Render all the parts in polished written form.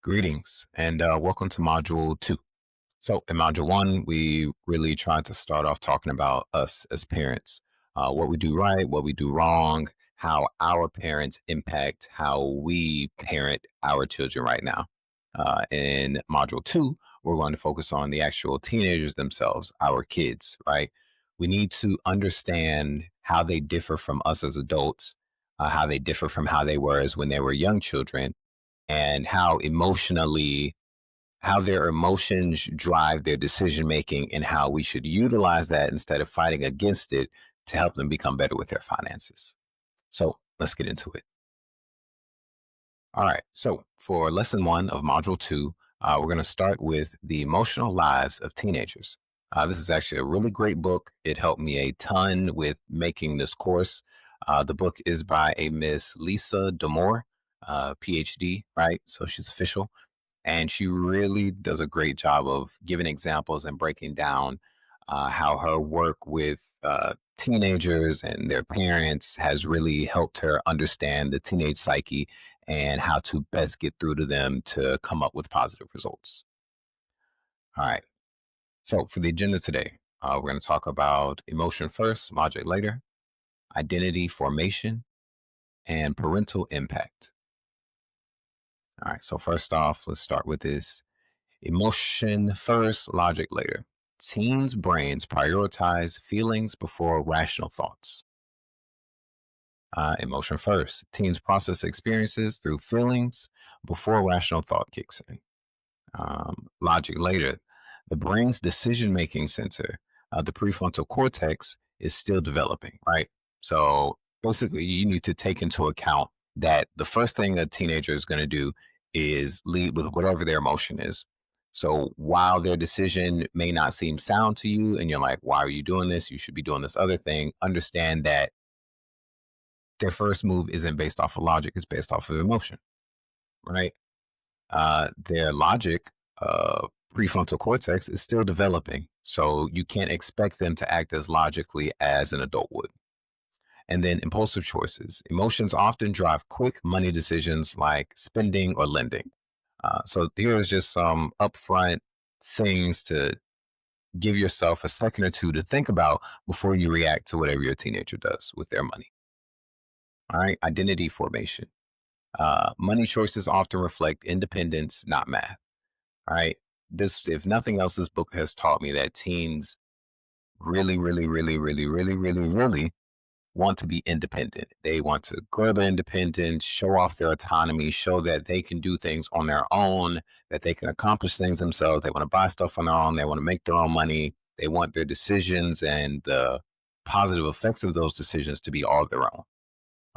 Greetings and welcome to Module 2. So, in Module 1, we really tried to start off talking about us as parents, what we do right, what we do wrong, how our parents impact how we parent our children right now. In Module 2, we're going to focus on the actual teenagers themselves, our kids, right? We need to understand how they differ from us as adults, how they differ from how they were as when they were young children, and how their emotions drive their decision making and how we should utilize that instead of fighting against it to help them become better with their finances. So let's get into it. All right. So for lesson 1 of module 2, we're going to start with the emotional lives of teenagers. This is actually a really great book. It helped me a ton with making this course. The book is by a Miss Lisa Damore, PhD, right? So she's official. And she really does a great job of giving examples and breaking down how her work with teenagers and their parents has really helped her understand the teenage psyche and how to best get through to them to come up with positive results. All right. So, for the agenda today, we're going to talk about emotion first, logic later, identity formation, and parental impact. All right. So, first off, let's start with this. Emotion first, logic later. Teens' brains prioritize feelings before rational thoughts. Emotion first. Teens process experiences through feelings before rational thought kicks in. Logic later. The brain's decision making center, the prefrontal cortex, is still developing, right? So basically, you need to take into account that the first thing a teenager is going to do is lead with whatever their emotion is. So while their decision may not seem sound to you, and you're like, why are you doing this? You should be doing this other thing. Understand that their first move isn't based off of logic, it's based off of emotion, right? Their logic, prefrontal cortex, is still developing. So you can't expect them to act as logically as an adult would. And then impulsive choices. Emotions often drive quick money decisions like spending or lending. So here's just some upfront things to give yourself a second or two to think about before you react to whatever your teenager does with their money. All right, identity formation. Money choices often reflect independence, not math. All right. This, if nothing else, this book has taught me that teens really, really, really, really, really, really, really want to be independent. They want to grow their independence, show off their autonomy, show that they can do things on their own, that they can accomplish things themselves. They want to buy stuff on their own. They want to make their own money. They want their decisions and the positive effects of those decisions to be all their own.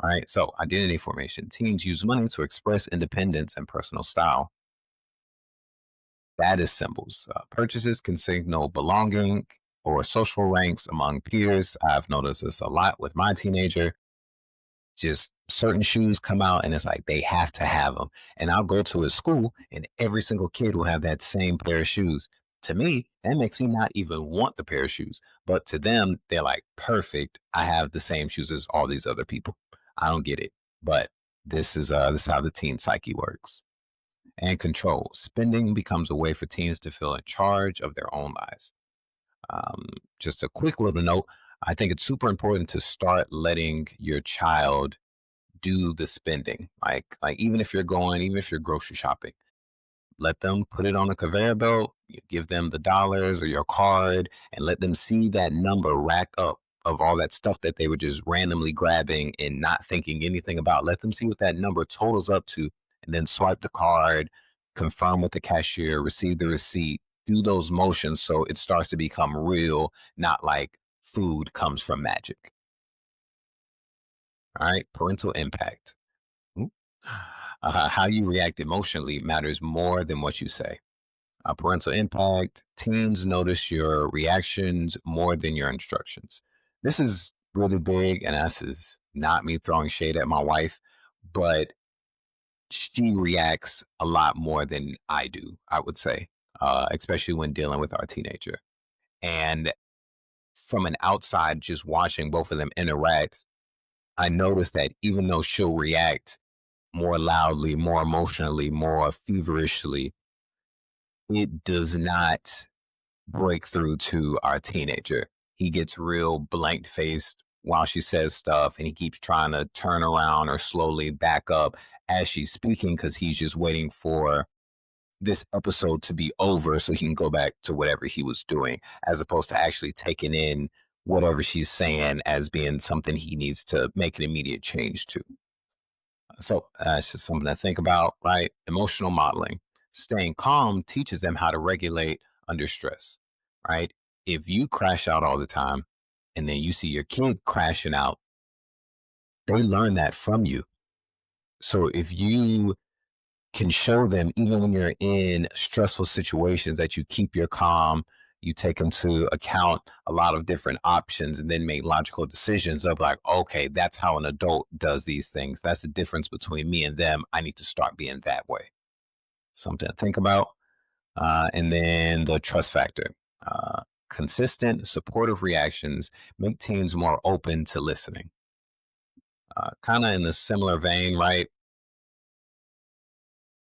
All right. So, identity formation. Teens use money to express independence and personal style. Status symbols. Purchases can signal belonging or social ranks among peers. I've noticed this a lot with my teenager. Just certain shoes come out and it's like they have to have them. And I'll go to a school and every single kid will have that same pair of shoes. To me, that makes me not even want the pair of shoes. But to them, they're like, perfect. I have the same shoes as all these other people. I don't get it. But this is how the teen psyche works. And control. Spending becomes a way for teens to feel in charge of their own lives. Just a quick little note. I think it's super important to start letting your child do the spending. Like even if you're grocery shopping, let them put it on a conveyor belt. You give them the dollars or your card, and let them see that number rack up of all that stuff that they were just randomly grabbing and not thinking anything about. Let them see what that number totals up to, and then swipe the card, confirm with the cashier, receive the receipt, do those motions so it starts to become real, not like food comes from magic. All right, parental impact. Ooh. How you react emotionally matters more than what you say. Parental impact. Teens notice your reactions more than your instructions. This is really big, and this is not me throwing shade at my wife, but she reacts a lot more than I do, I would say, especially when dealing with our teenager. And from an outside, just watching both of them interact, I noticed that even though she'll react more loudly, more emotionally, more feverishly, it does not break through to our teenager. He gets real blank faced while she says stuff, and he keeps trying to turn around or slowly back up as she's speaking because he's just waiting for this episode to be over so he can go back to whatever he was doing, as opposed to actually taking in whatever she's saying as being something he needs to make an immediate change to. So it's just something to think about, right? Emotional modeling. Staying calm teaches them how to regulate under stress, right? If you crash out all the time and then you see your kid crashing out, they learn that from you. So if you can show them, even when you're in stressful situations, that you keep your calm, you take into account a lot of different options and then make logical decisions of like, okay, that's how an adult does these things. That's the difference between me and them. I need to start being that way. Something to think about. And then the trust factor. Consistent, supportive reactions make teens more open to listening. Kind of in the similar vein, right?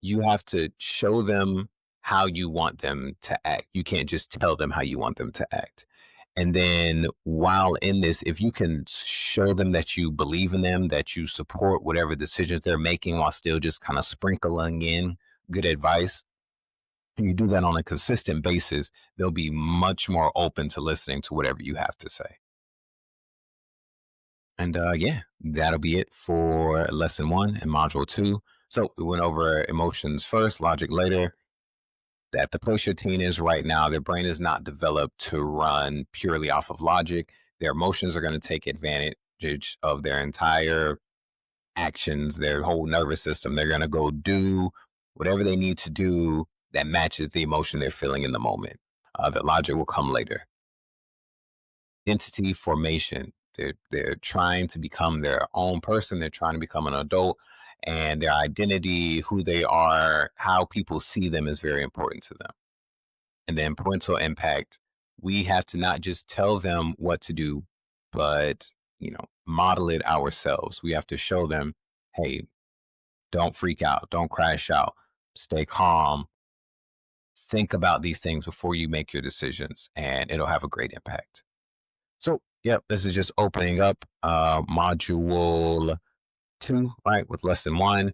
You have to show them how you want them to act. You can't just tell them how you want them to act. And then while in this, if you can show them that you believe in them, that you support whatever decisions they're making while still just kind of sprinkling in good advice, and you do that on a consistent basis, they'll be much more open to listening to whatever you have to say. And yeah, that'll be it for lesson one and module two. So we went over emotions first, logic later. At the place your teen is right now, their brain is not developed to run purely off of logic. Their emotions are going to take advantage of their entire actions, their whole nervous system. They're going to go do whatever they need to do that matches the emotion they're feeling in the moment. The logic will come later. Identity formation. They're trying to become their own person. They're trying to become an adult, and their identity, who they are, how people see them is very important to them. And then parental impact. We have to not just tell them what to do, but model it ourselves. We have to show them, hey, don't freak out, don't crash out, stay calm, think about these things before you make your decisions, and it'll have a great impact. So, yep, this is just opening up module two, right, with lesson one.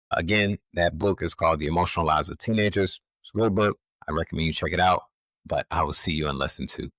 Again, that book is called The Emotional Lives of Teenagers. It's a good book. I recommend you check it out, but I will see you in lesson two.